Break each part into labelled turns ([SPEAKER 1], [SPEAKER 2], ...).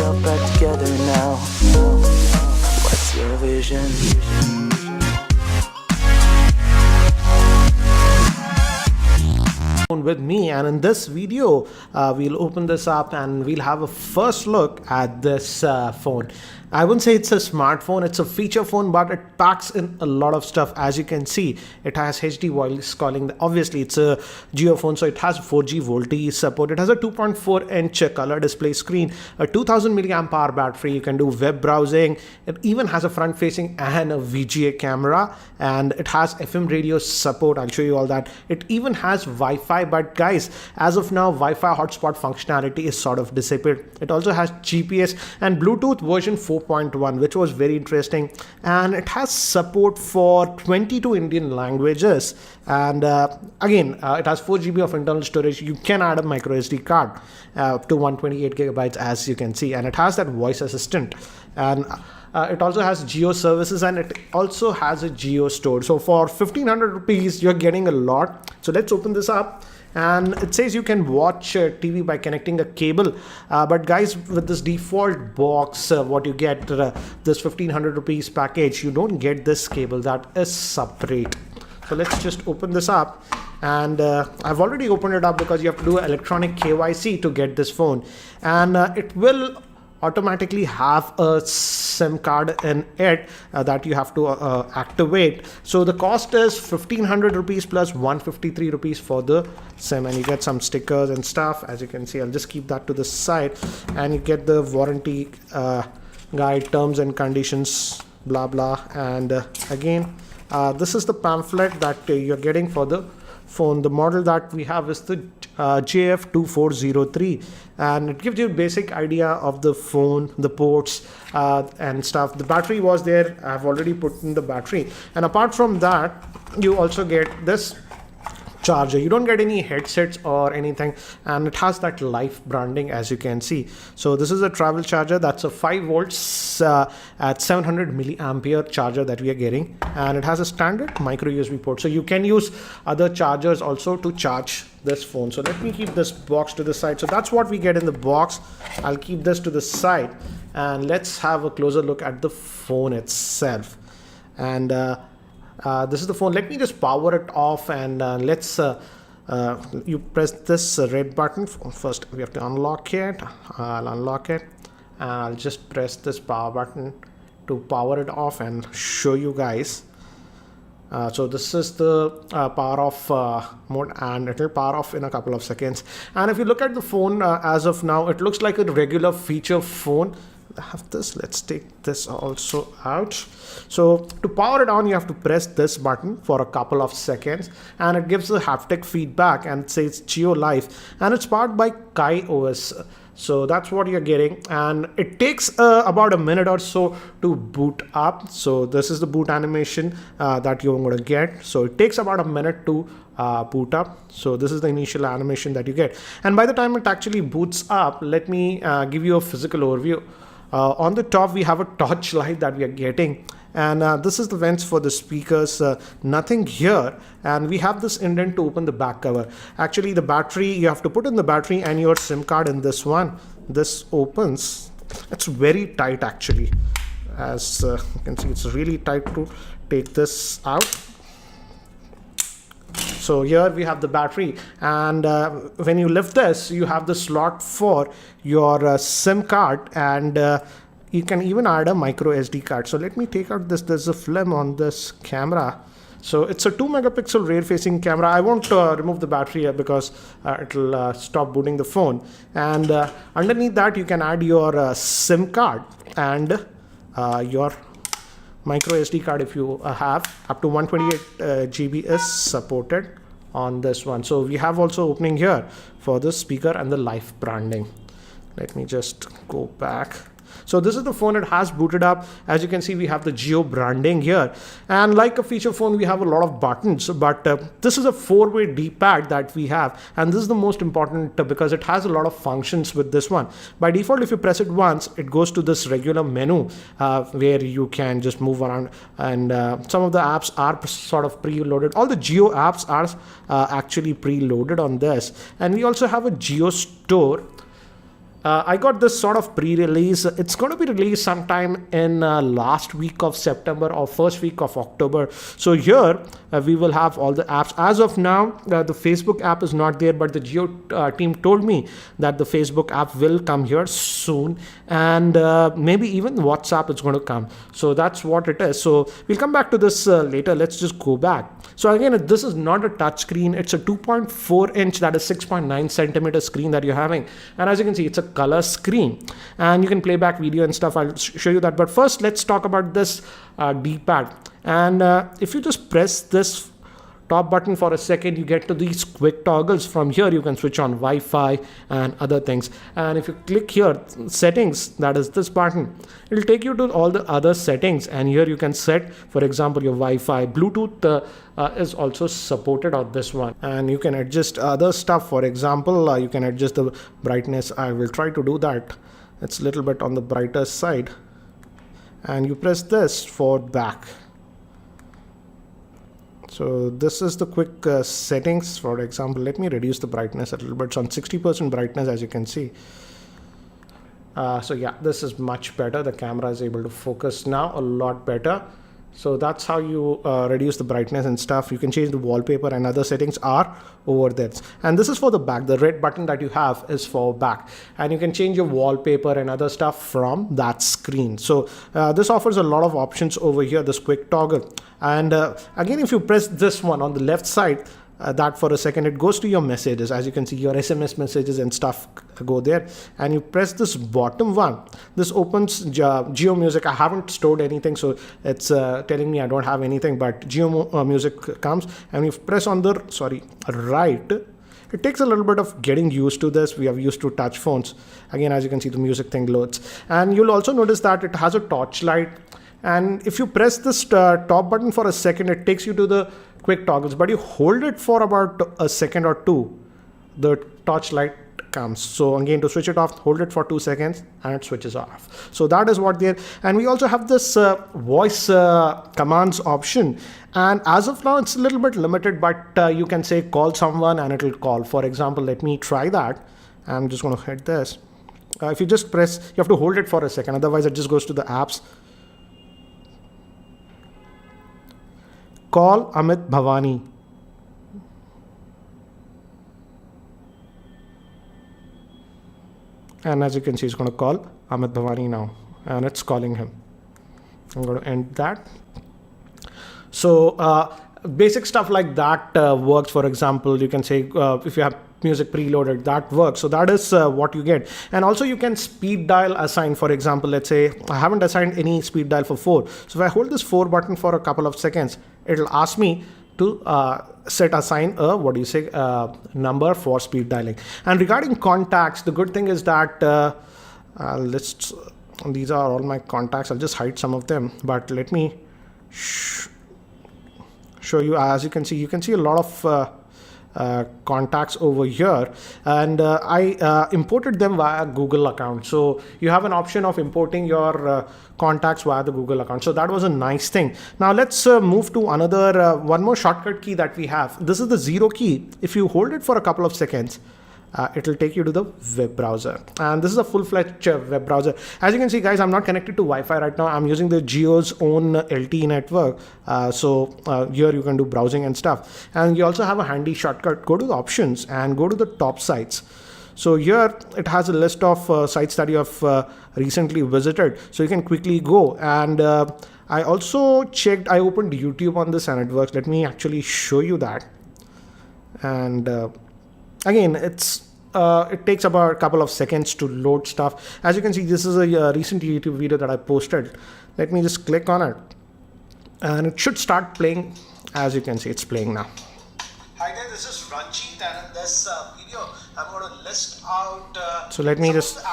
[SPEAKER 1] yourself back together now. What's your vision?
[SPEAKER 2] With me, and in this video we'll open this up and we'll have a first look at this phone. I wouldn't say it's a smartphone, it's a feature phone, but it packs in a lot of stuff. As you can see, it has HD voice calling. Obviously it's a Jio phone, so it has 4G VoLTE support. It has a 2.4-inch color display screen, a 2000 milliamp hour battery. You can do web browsing. It even has a front facing and a VGA camera, and it has FM radio support. I'll show you all that. It even has Wi-Fi, but guys, as of now, Wi-Fi hotspot functionality is sort of disappeared. It also has GPS and Bluetooth version 4.1, which was very interesting, and it has support for 22 Indian languages. And again, it has 4 GB of internal storage. You can add a microSD card to 128 gigabytes, as you can see, and it has that voice assistant. And it also has Jio services, and it also has a Jio store. So for 1500 rupees, you're getting a lot. So let's open this up. And it says you can watch TV by connecting a cable, but guys, with this default box, what you get, this 1500 rupees package, you don't get this cable, that is separate. So let's just open this up, and I've already opened it up because you have to do electronic KYC to get this phone, and it will automatically have a SIM card in it that you have to activate. So the cost is 1500 rupees plus 153 rupees for the SIM, and you get some stickers and stuff. As you can see, I'll just keep that to the side, and you get the warranty guide, terms and conditions, blah blah. And again, this is the pamphlet that you're getting for the phone. The model that we have is the JF2403, and it gives you a basic idea of the phone, the ports and stuff. The battery was there. I've already put in the battery, and apart from that, you also get this charger. You don't get any headsets or anything, and it has that live branding, as you can see. So this is a travel charger. That's a 5 volts at 700 milliampere charger that we are getting, and it has a standard micro USB port, so you can use other chargers also to charge this phone. So let me keep this box to the side. So that's what we get in the box. I'll keep this to the side, and let's have a closer look at the phone itself. And this is the phone. Let me just power it off, and let's you press this red button. First we have to unlock it. I'll unlock it, and I'll just press this power button to power it off and show you guys. So this is the power off mode, and it will power off in a couple of seconds. And if you look at the phone as of now, it looks like a regular feature phone. I have this. Let's take this also out. So to power it on, you have to press this button for a couple of seconds, and it gives a haptic feedback, and it says Jio Live, and it's powered by Kai OS. So that's what you're getting, and it takes about a minute or so to boot up. So this is the boot animation that you're going to get. So it takes about a minute to boot up. So this is the initial animation that you get, and by the time it actually boots up, let me give you a physical overview. On the top, we have a torch light that we are getting, and this is the vents for the speakers. Nothing here, and we have this indent to open the back cover. Actually, the battery, you have to put in the battery and your SIM card in this one. This opens. It's very tight actually. As you can see, it's really tight to take this out. So here we have the battery, and when you lift this, you have the slot for your SIM card, and you can even add a micro SD card. So let me take out this. There's a film on this camera. So it's a 2 megapixel rear facing camera. I won't remove the battery here because it'll stop booting the phone. And underneath that, you can add your SIM card and your micro SD card if you have. Up to 128 GB is supported on this one. So we have also opening here for the speaker and the live branding. Let me just go back. So this is the phone. It has booted up. As you can see, we have the Jio branding here, and like a feature phone, we have a lot of buttons, but this is a 4-way D-pad that we have, and this is the most important because it has a lot of functions with this one. By default, if you press it once, it goes to this regular menu where you can just move around, and some of the apps are sort of preloaded. All the Jio apps are actually preloaded on this, and we also have a Jio store. I got this sort of pre-release. It's going to be released sometime in last week of September or first week of October. So here we will have all the apps. As of now, the Facebook app is not there, but the Jio team told me that the Facebook app will come here soon, and maybe even WhatsApp is going to come. So that's what it is. So we'll come back to this later. Let's just go back. So again, this is not a touch screen. It's a 2.4 inch, that is 6.9 centimeter screen that you're having. And as you can see, it's a color screen, and you can play back video and stuff. I'll show you that. But first, let's talk about this D-pad. And if you just press this top button for a second, you get to these quick toggles. From here you can switch on Wi-Fi and other things, and if you click here settings, that is this button, it will take you to all the other settings, and here you can set, for example, your Wi-Fi. Bluetooth is also supported on this one, and you can adjust other stuff. For example, you can adjust the brightness. I will try to do that. It's a little bit on the brighter side, and you press this for back. So this is the quick settings. For example, let me reduce the brightness a little bit. It's on 60% brightness, as you can see. So yeah, this is much better. The camera is able to focus now a lot better. So that's how you reduce the brightness and stuff. You can change the wallpaper, and other settings are over there. And this is for the back. The red button that you have is for back, and you can change your wallpaper and other stuff from that screen. So this offers a lot of options over here, this quick toggle. And again, if you press this one on the left side, that for a second, it goes to your messages. As you can see, your SMS messages and stuff go there, and you press this bottom one. This opens Jio Music. I haven't stored anything, so it's telling me I don't have anything, but Jio Music comes, and you press on the right. It takes a little bit of getting used to this. We are used to touch phones. Again, as you can see, the music thing loads, and you'll also notice that it has a torchlight. And if you press this top button for a second, it takes you to the quick toggles, but you hold it for about a second or two, the torchlight comes. So again, to switch it off, hold it for 2 seconds and it switches off. So that is what there. And we also have this voice commands option, and as of now it's a little bit limited, but you can say call someone and it will call. For example, let me try that. I'm just going to hit this. If you just press, you have to hold it for a second, otherwise it just goes to the apps. Call Amit Bhavani. And as you can see, it's going to call Amit Bhavani now, and it's calling him. I'm going to end that. So basic stuff like that works. For example, you can say if you have music preloaded, that works. So that is what you get. And also you can speed dial assign. For example, let's say I haven't assigned any speed dial for 4. So if I hold this 4 button for a couple of seconds, it'll ask me to assign a number for speed dialing. And regarding contacts, the good thing is that these are all my contacts. I'll just hide some of them, but let me show you. As you can see a lot of contacts over here, and I imported them via Google account. So you have an option of importing your contacts via the Google account. So that was a nice thing. Now let's move to another one more shortcut key that we have. This is the 0 key. If you hold it for a couple of seconds, it will take you to the web browser, and this is a full-fledged web browser. As you can see, guys, I'm not connected to Wi-Fi right now. I'm using the Jio's own LTE network, so here you can do browsing and stuff. And you also have a handy shortcut. Go to the options and go to the top sites. So here it has a list of sites that you have recently visited, so you can quickly go. And I also checked, I opened YouTube on this and it works. Let me actually show you that. And again, it takes about a couple of seconds to load stuff. As you can see, this is a recent YouTube video that I posted. Let me just click on it, and it should start playing. As you can see, it's playing now. Hi there, this is Ranjit, and in this video, I'm going to list out. So let me just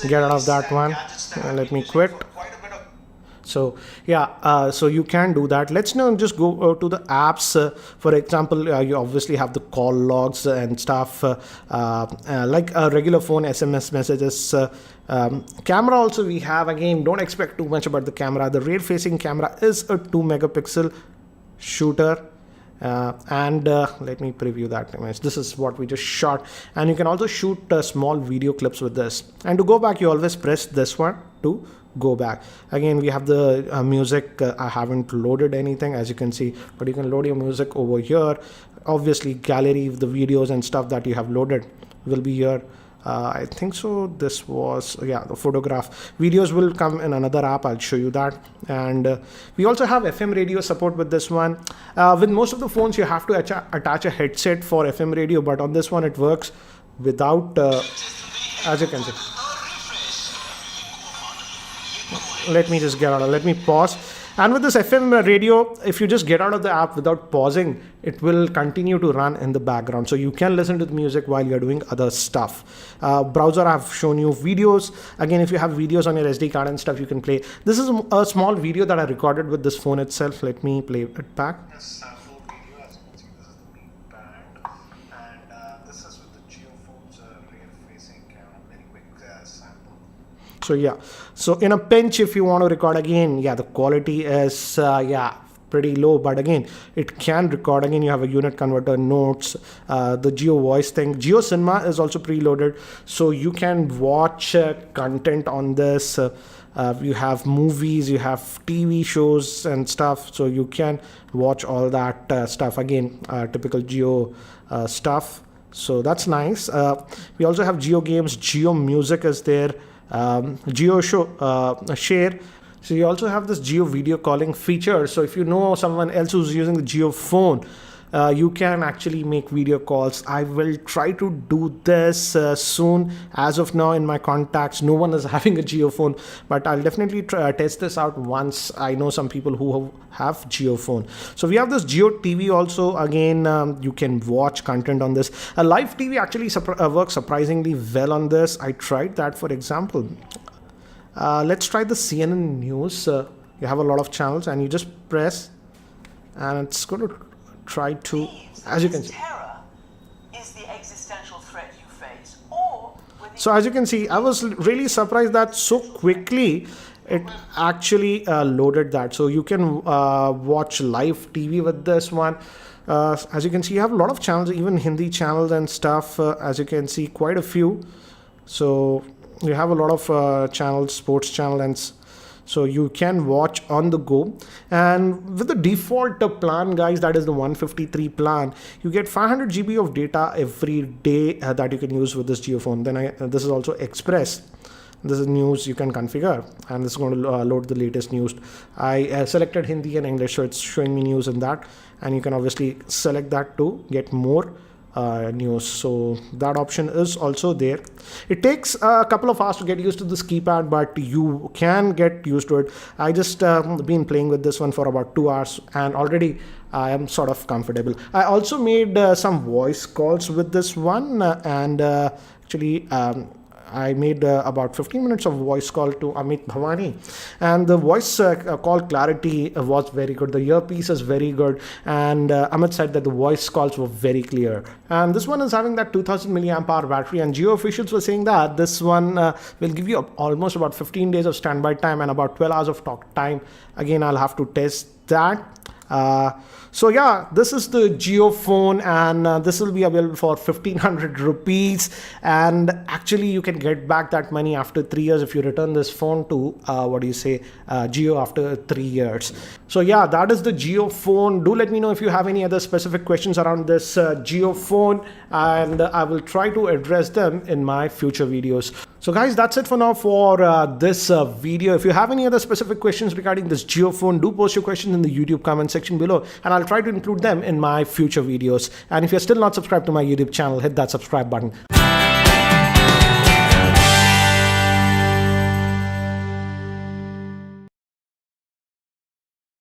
[SPEAKER 2] get out of that one, and let me quit. So yeah, so you can do that. Let's now just go to the apps. For example, you obviously have the call logs and stuff, like a regular phone SMS messages. Camera also we have. Again, don't expect too much about the camera. The rear facing camera is a 2 megapixel shooter, And let me preview that image. This is what we just shot, and you can also shoot small video clips with this. And to go back, you always press this one to go back. Again, we have the music. I haven't loaded anything, as you can see, but you can load your music over here. Obviously, gallery, the videos and stuff that you have loaded will be here. I think so. This was, yeah, the photograph. Videos will come in another app. I'll show you that. And we also have FM radio support with this one. With most of the phones, you have to attach a headset for FM radio, but on this one, it works without, as you can see. Let me just get out of, let me pause. And with this FM radio, if you just get out of the app without pausing, it will continue to run in the background. So you can listen to the music while you're doing other stuff. Browser, I've shown you videos. Again, if you have videos on your SD card and stuff, you can play. This is a small video that I recorded with this phone itself. Let me play it back. Yes, full video. As you can see, this is the main band. And this is with the Jio Phone's rear-facing camera. Very quick sample. So yeah, so in a pinch, if you want to record again, yeah, the quality is pretty low, but again, it can record. Again, you have a unit converter, notes, the Jio voice thing. Jio Cinema is also preloaded, so you can watch content on this. You have movies, you have TV shows and stuff, so you can watch all that stuff. Again, typical Jio stuff, so that's nice. We also have Jio games, Jio music is there. Jio share. So you also have this Jio video calling feature. So if you know someone else who's using the Jio phone, you can actually make video calls. I will try to do this soon. As of now, in my contacts, no one is having a Jio phone, but I'll definitely test this out once I know some people who have Jio phone. So we have this Jio TV also. Again, you can watch content on this. Live TV actually works surprisingly well on this. I tried that, for example. Let's try the CNN news. You have a lot of channels, and you just press, and it's going to try to, as you can see.
[SPEAKER 1] Terror is the existential threat you face. Or
[SPEAKER 2] so as you can see, I was really surprised that so quickly it actually loaded that. So you can watch live TV with this one. As you can see, you have a lot of channels, even Hindi channels and stuff. As you can see, quite a few. So you have a lot of channels, sports channel, and so you can watch on the go. And with the default plan, guys, that is the 153 plan, you get 500 GB of data every day that you can use with this Jio phone. Then this is also Express. This is news you can configure, and this is going to load the latest news. I selected Hindi and English, so it's showing me news in that, and you can obviously select that to get more news. So that option is also there. It takes a couple of hours to get used to this keypad, but you can get used to it. I just been playing with this one for about 2 hours, and already I am sort of comfortable. I also made some voice calls with this one, and actually I made about 15 minutes of voice call to Amit Bhavani, and the voice call clarity was very good. The earpiece is very good, and Amit said that the voice calls were very clear. And this one is having that 2000 milliamp hour battery, and Jio officials were saying that this one will give you almost about 15 days of standby time and about 12 hours of talk time. Again, I'll have to test that. So yeah, this is the Jio phone, and this will be available for 1500 rupees, and actually you can get back that money after 3 years if you return this phone to Jio after 3 years. So yeah, that is the Jio phone. Do let me know if you have any other specific questions around this Jio phone, and I will try to address them in my future videos. So guys, that's it for now for this video. If you have any other specific questions regarding this Jio phone, do post your questions in the YouTube comment section below, and I'll try to include them in my future videos. And if you're still not subscribed to my YouTube channel, hit that subscribe button.